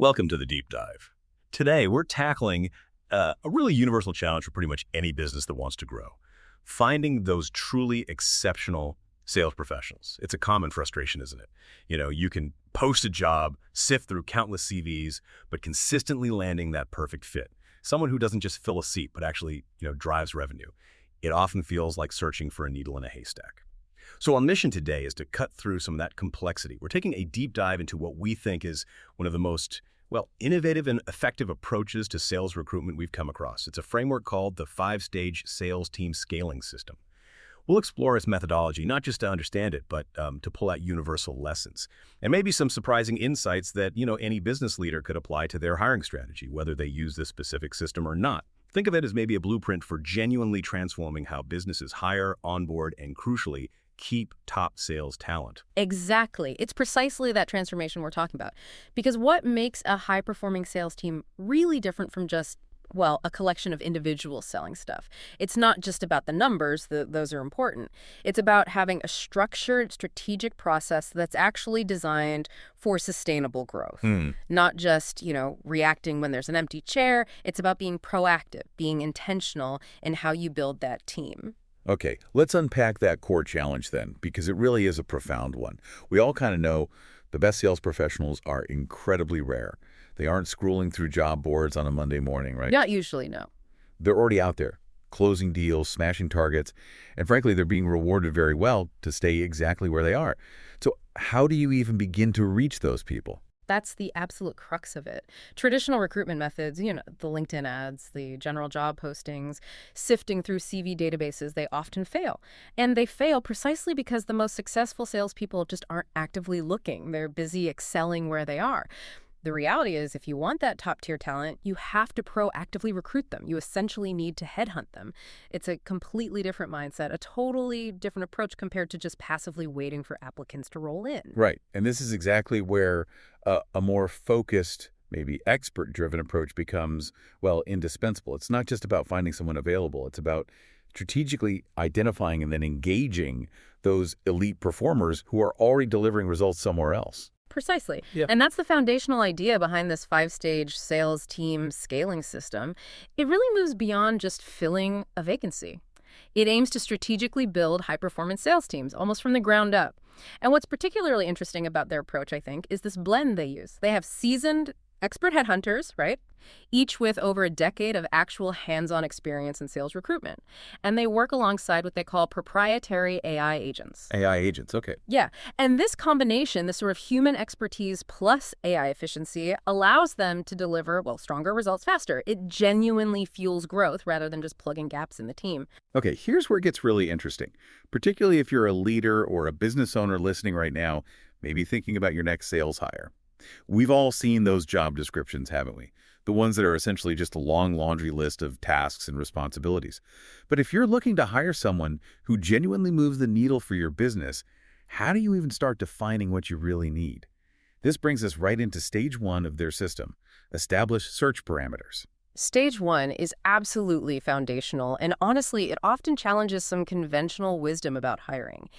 Welcome to the Deep Dive. Today, we're tackling a really universal challenge for pretty much any business that wants to grow. Finding those truly exceptional sales professionals. It's a common frustration, isn't it? You can post a job, sift through countless CVs, but consistently landing that perfect fit. Someone who doesn't just fill a seat, but actually, drives revenue. It often feels like searching for a needle in a haystack. So our mission today is to cut through some of that complexity. We're taking a deep dive into what we think is one of the most, innovative and effective approaches to sales recruitment we've come across. It's a framework called the 5-stage sales team scaling system. We'll explore its methodology, not just to understand it, but to pull out universal lessons. And maybe some surprising insights that, any business leader could apply to their hiring strategy, whether they use this specific system or not. Think of it as maybe a blueprint for genuinely transforming how businesses hire, onboard, and crucially, keep top sales talent. Exactly. It's precisely that transformation we're talking about. Because what makes a high-performing sales team really different from just, a collection of individuals selling stuff? It's not just about the numbers, those are important. It's about having a structured, strategic process that's actually designed for sustainable growth. Not just, reacting when there's an empty chair. It's about being proactive, being intentional in how you build that team. Okay, let's unpack that core challenge then, because it really is a profound one. We all kind of know the best sales professionals are incredibly rare. They aren't scrolling through job boards on a Monday morning, right? Not usually, no. They're already out there, closing deals, smashing targets, and frankly, they're being rewarded very well to stay exactly where they are. So how do you even begin to reach those people? That's the absolute crux of it. Traditional recruitment methods, the LinkedIn ads, the general job postings, sifting through CV databases, they often fail. And they fail precisely because the most successful salespeople just aren't actively looking. They're busy excelling where they are. The reality is, if you want that top-tier talent, you have to proactively recruit them. You essentially need to headhunt them. It's a completely different mindset, a totally different approach compared to just passively waiting for applicants to roll in. Right, and this is exactly where a more focused, maybe expert-driven approach becomes, indispensable. It's not just about finding someone available. It's about strategically identifying and then engaging those elite performers who are already delivering results somewhere else. Precisely. Yeah. And that's the foundational idea behind this 5-stage sales team scaling system. It really moves beyond just filling a vacancy. It aims to strategically build high-performance sales teams, almost from the ground up. And what's particularly interesting about their approach, I think, is this blend they use. They have seasoned expert headhunters, right? Each with over a decade of actual hands-on experience in sales recruitment. And they work alongside what they call proprietary AI agents. AI agents, okay. Yeah. And this combination, this sort of human expertise plus AI efficiency, allows them to deliver, stronger results faster. It genuinely fuels growth rather than just plugging gaps in the team. Okay, here's where it gets really interesting, particularly if you're a leader or a business owner listening right now, maybe thinking about your next sales hire. We've all seen those job descriptions, haven't we? The ones that are essentially just a long laundry list of tasks and responsibilities. But if you're looking to hire someone who genuinely moves the needle for your business, how do you even start defining what you really need? This brings us right into stage 1 of their system, establish search parameters. Stage 1 is absolutely foundational, and honestly, it often challenges some conventional wisdom about hiring.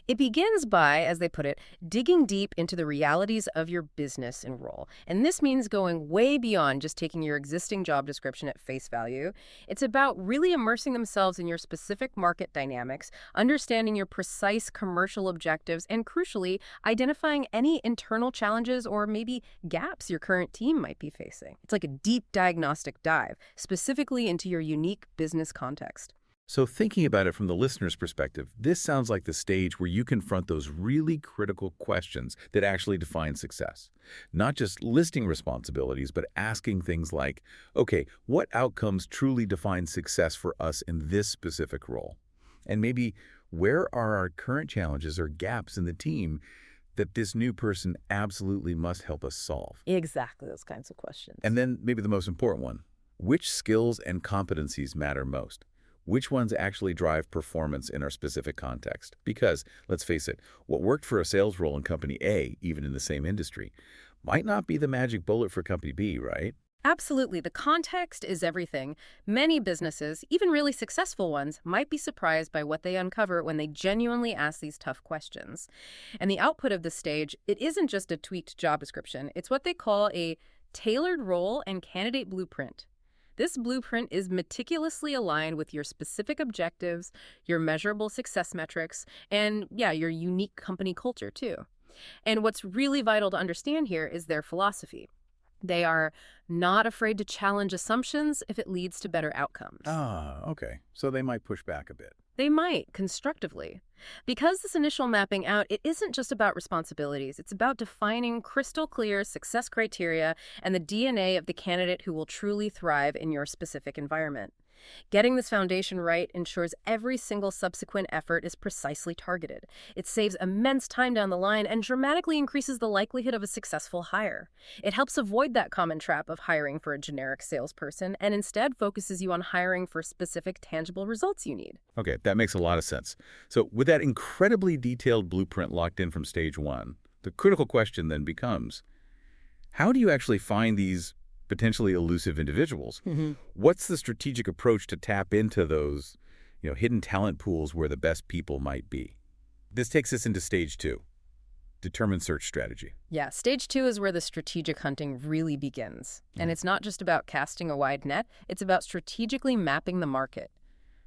It begins by, as they put it, digging deep into the realities of your business and role. And this means going way beyond just taking your existing job description at face value. It's about really immersing themselves in your specific market dynamics, understanding your precise commercial objectives, and crucially, identifying any internal challenges or maybe gaps your current team might be facing. It's like a deep diagnostic dive, specifically into your unique business context. So thinking about it from the listener's perspective, this sounds like the stage where you confront those really critical questions that actually define success. Not just listing responsibilities, but asking things like, okay, what outcomes truly define success for us in this specific role? And maybe where are our current challenges or gaps in the team that this new person absolutely must help us solve? Exactly those kinds of questions. And then maybe the most important one, which skills and competencies matter most? Which ones actually drive performance in our specific context? Because, let's face it, what worked for a sales role in company A, even in the same industry, might not be the magic bullet for company B, right? Absolutely. The context is everything. Many businesses, even really successful ones, might be surprised by what they uncover when they genuinely ask these tough questions. And the output of this stage, it isn't just a tweaked job description. It's what they call a tailored role and candidate blueprint. This blueprint is meticulously aligned with your specific objectives, your measurable success metrics, and yeah, your unique company culture too. And what's really vital to understand here is their philosophy. They are not afraid to challenge assumptions if it leads to better outcomes. Ah, okay. So they might push back a bit. They might, constructively. Because this initial mapping out, it isn't just about responsibilities. It's about defining crystal clear success criteria and the DNA of the candidate who will truly thrive in your specific environment. Getting this foundation right ensures every single subsequent effort is precisely targeted. It saves immense time down the line and dramatically increases the likelihood of a successful hire. It helps avoid that common trap of hiring for a generic salesperson and instead focuses you on hiring for specific tangible results you need. Okay, that makes a lot of sense. So with that incredibly detailed blueprint locked in from stage one, the critical question then becomes, how do you actually find these potentially elusive individuals? What's the strategic approach to tap into those, hidden talent pools where the best people might be? This takes us into stage two, determine search strategy. Yeah, stage two is where the strategic hunting really begins. And it's not just about casting a wide net, it's about strategically mapping the market.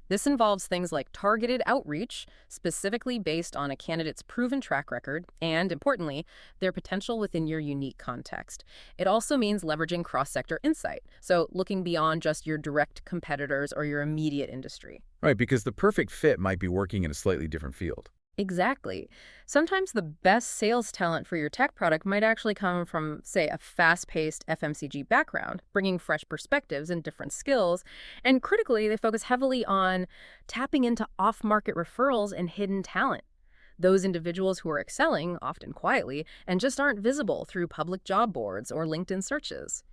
This involves things like targeted outreach, specifically based on a candidate's proven track record, and, importantly, their potential within your unique context. It also means leveraging cross-sector insight, so looking beyond just your direct competitors or your immediate industry. Right, because the perfect fit might be working in a slightly different field. Exactly. Sometimes the best sales talent for your tech product might actually come from, say, a fast-paced FMCG background, bringing fresh perspectives and different skills. And critically, they focus heavily on tapping into off-market referrals and hidden talent. Those individuals who are excelling, often quietly, and just aren't visible through public job boards or LinkedIn searches.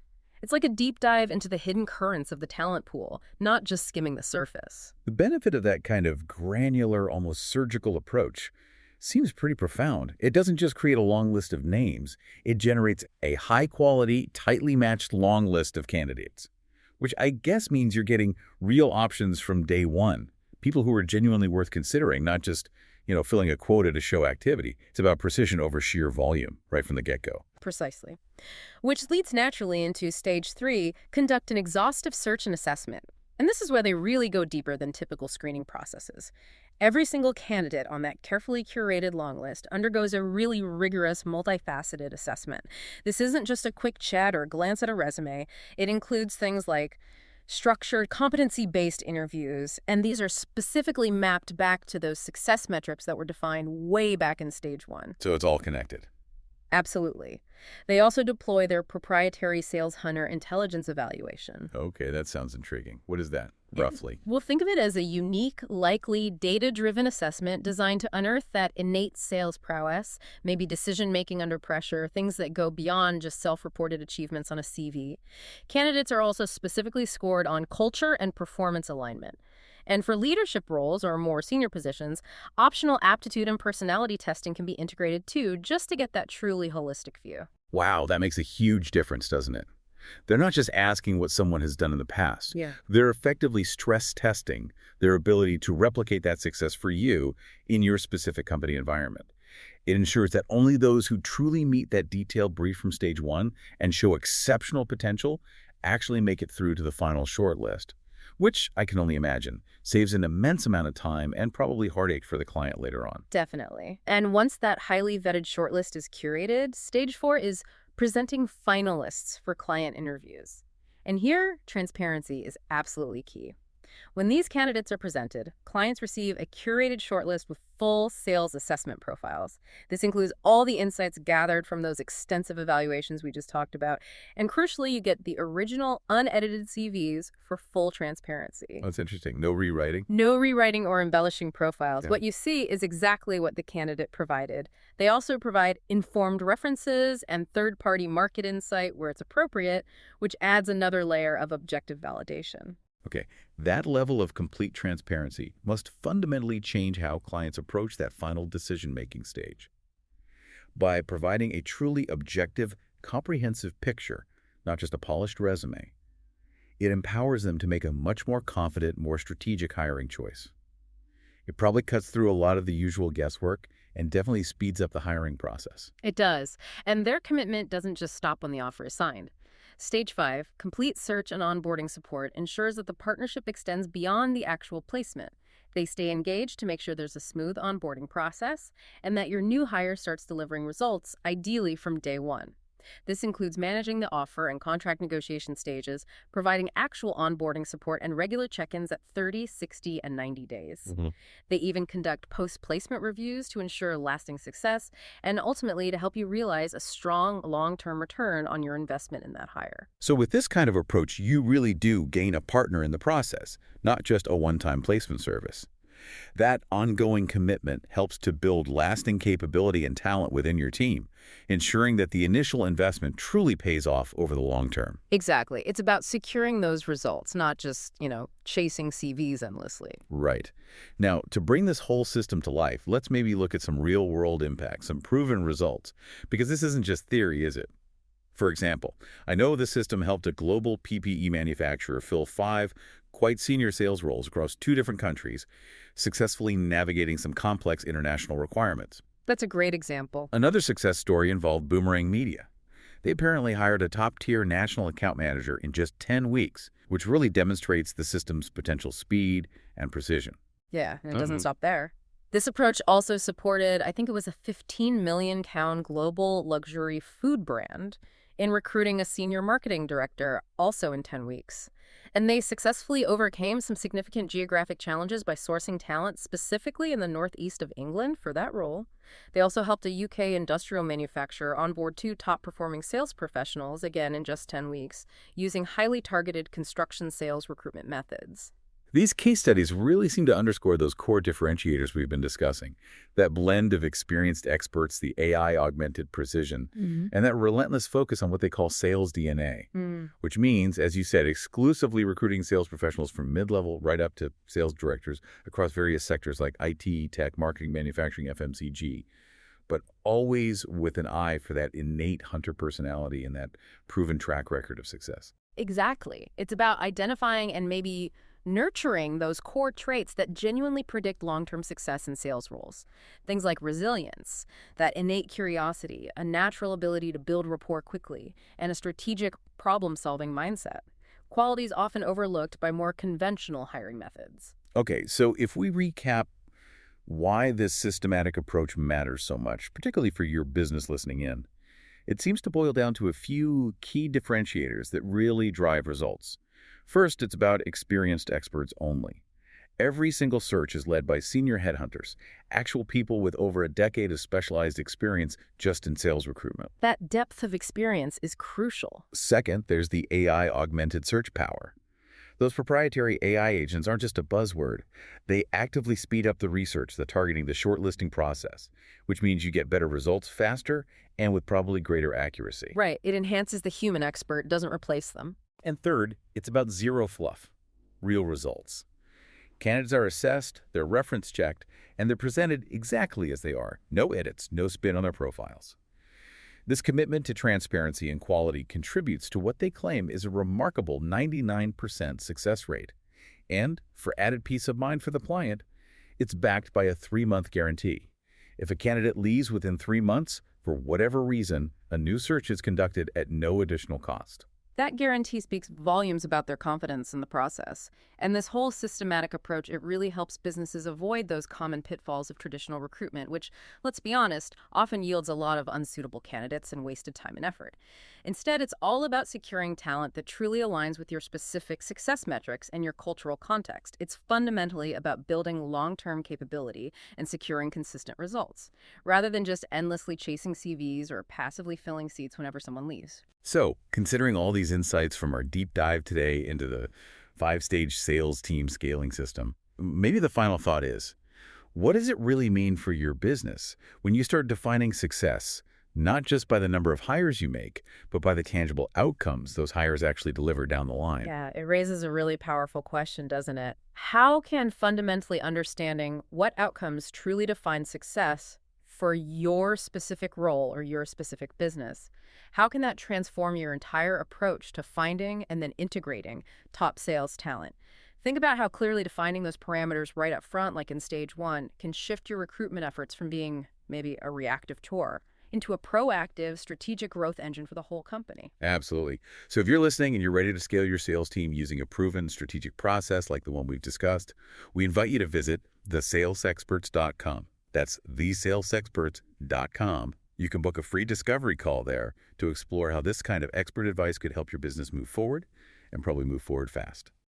It's like a deep dive into the hidden currents of the talent pool, not just skimming the surface. The benefit of that kind of granular, almost surgical approach seems pretty profound. It doesn't just create a long list of names. It generates a high-quality, tightly matched long list of candidates, which I guess means you're getting real options from day one, people who are genuinely worth considering, not just, filling a quota to show activity. It's about precision over sheer volume right from the get-go. Precisely. Which leads naturally into stage three, conduct an exhaustive search and assessment. And this is where they really go deeper than typical screening processes. Every single candidate on that carefully curated long list undergoes a really rigorous, multifaceted assessment. This isn't just a quick chat or a glance at a resume. It includes things like structured, competency-based interviews, and these are specifically mapped back to those success metrics that were defined way back in stage one. So it's all connected. Absolutely. They also deploy their proprietary Sales Hunter intelligence evaluation. Okay, that sounds intriguing. What is that, roughly? We'll think of it as a unique, likely, data-driven assessment designed to unearth that innate sales prowess, maybe decision-making under pressure, things that go beyond just self-reported achievements on a CV. Candidates are also specifically scored on culture and performance alignment. And for leadership roles or more senior positions, optional aptitude and personality testing can be integrated too, just to get that truly holistic view. Wow, that makes a huge difference, doesn't it? They're not just asking what someone has done in the past. Yeah. They're effectively stress testing their ability to replicate that success for you in your specific company environment. It ensures that only those who truly meet that detailed brief from stage one and show exceptional potential actually make it through to the final shortlist, which I can only imagine saves an immense amount of time and probably heartache for the client later on. Definitely. And once that highly vetted shortlist is curated, stage four is presenting finalists for client interviews. And here, transparency is absolutely key. When these candidates are presented, clients receive a curated shortlist with full sales assessment profiles. This includes all the insights gathered from those extensive evaluations we just talked about. And crucially, you get the original, unedited CVs for full transparency. That's interesting. No rewriting? No rewriting or embellishing profiles. Yeah. What you see is exactly what the candidate provided. They also provide informed references and third-party market insight where it's appropriate, which adds another layer of objective validation. Okay, that level of complete transparency must fundamentally change how clients approach that final decision-making stage. By providing a truly objective, comprehensive picture, not just a polished resume, it empowers them to make a much more confident, more strategic hiring choice. It probably cuts through a lot of the usual guesswork and definitely speeds up the hiring process. It does. And their commitment doesn't just stop when the offer is signed. Stage 5, complete search and onboarding support ensures that the partnership extends beyond the actual placement. They stay engaged to make sure there's a smooth onboarding process and that your new hire starts delivering results, ideally from day one. This includes managing the offer and contract negotiation stages, providing actual onboarding support and regular check-ins at 30, 60, and 90 days. They even conduct post-placement reviews to ensure lasting success and ultimately to help you realize a strong long-term return on your investment in that hire. So with this kind of approach, you really do gain a partner in the process, not just a one-time placement service. That ongoing commitment helps to build lasting capability and talent within your team, ensuring that the initial investment truly pays off over the long term. Exactly. It's about securing those results, not just, chasing CVs endlessly. Right. Now, to bring this whole system to life, let's maybe look at some real-world impacts, some proven results, because this isn't just theory, is it? For example, I know the system helped a global PPE manufacturer fill 5 quite senior sales roles across 2 different countries, successfully navigating some complex international requirements. That's a great example. Another success story involved Boomerang Media. They apparently hired a top-tier national account manager in just 10 weeks, which really demonstrates the system's potential speed and precision. Yeah, and it doesn't stop there. This approach also supported, I think it was a 15 million pound global luxury food brand in recruiting a senior marketing director, also in 10 weeks. And they successfully overcame some significant geographic challenges by sourcing talent specifically in the northeast of England for that role. They also helped a UK industrial manufacturer onboard 2 top-performing sales professionals, again in just 10 weeks, using highly targeted construction sales recruitment methods. These case studies really seem to underscore those core differentiators we've been discussing, that blend of experienced experts, the AI-augmented precision, and that relentless focus on what they call sales DNA, which means, as you said, exclusively recruiting sales professionals from mid-level right up to sales directors across various sectors like IT, tech, marketing, manufacturing, FMCG, but always with an eye for that innate hunter personality and that proven track record of success. Exactly. It's about identifying and maybe nurturing those core traits that genuinely predict long-term success in sales roles. Things like resilience, that innate curiosity, a natural ability to build rapport quickly, and a strategic problem-solving mindset. Qualities often overlooked by more conventional hiring methods. Okay, so if we recap why this systematic approach matters so much, particularly for your business listening in, it seems to boil down to a few key differentiators that really drive results. First, it's about experienced experts only. Every single search is led by senior headhunters, actual people with over a decade of specialized experience just in sales recruitment. That depth of experience is crucial. Second, there's the AI-augmented search power. Those proprietary AI agents aren't just a buzzword. They actively speed up the research, the targeting, the shortlisting process, which means you get better results faster and with probably greater accuracy. Right. It enhances the human expert, doesn't replace them. And third, it's about zero fluff, real results. Candidates are assessed, they're reference checked, and they're presented exactly as they are. No edits, no spin on their profiles. This commitment to transparency and quality contributes to what they claim is a remarkable 99% success rate. And, for added peace of mind for the client, it's backed by a 3-month guarantee. If a candidate leaves within 3 months, for whatever reason, a new search is conducted at no additional cost. That guarantee speaks volumes about their confidence in the process. And this whole systematic approach, it really helps businesses avoid those common pitfalls of traditional recruitment, which, let's be honest, often yields a lot of unsuitable candidates and wasted time and effort. Instead, it's all about securing talent that truly aligns with your specific success metrics and your cultural context. It's fundamentally about building long-term capability and securing consistent results, rather than just endlessly chasing CVs or passively filling seats whenever someone leaves. So, considering all these insights from our deep dive today into the 5-stage sales team scaling system, maybe the final thought is, what does it really mean for your business when you start defining success, not just by the number of hires you make, but by the tangible outcomes those hires actually deliver down the line? Yeah, it raises a really powerful question, doesn't it? How can fundamentally understanding what outcomes truly define success for your specific role or your specific business, how can that transform your entire approach to finding and then integrating top sales talent? Think about how clearly defining those parameters right up front, like in stage 1, can shift your recruitment efforts from being maybe a reactive chore into a proactive, strategic growth engine for the whole company. Absolutely. So if you're listening and you're ready to scale your sales team using a proven strategic process like the one we've discussed, we invite you to visit thesalesexperts.com. That's thesalesexperts.com. You can book a free discovery call there to explore how this kind of expert advice could help your business move forward and probably move forward fast.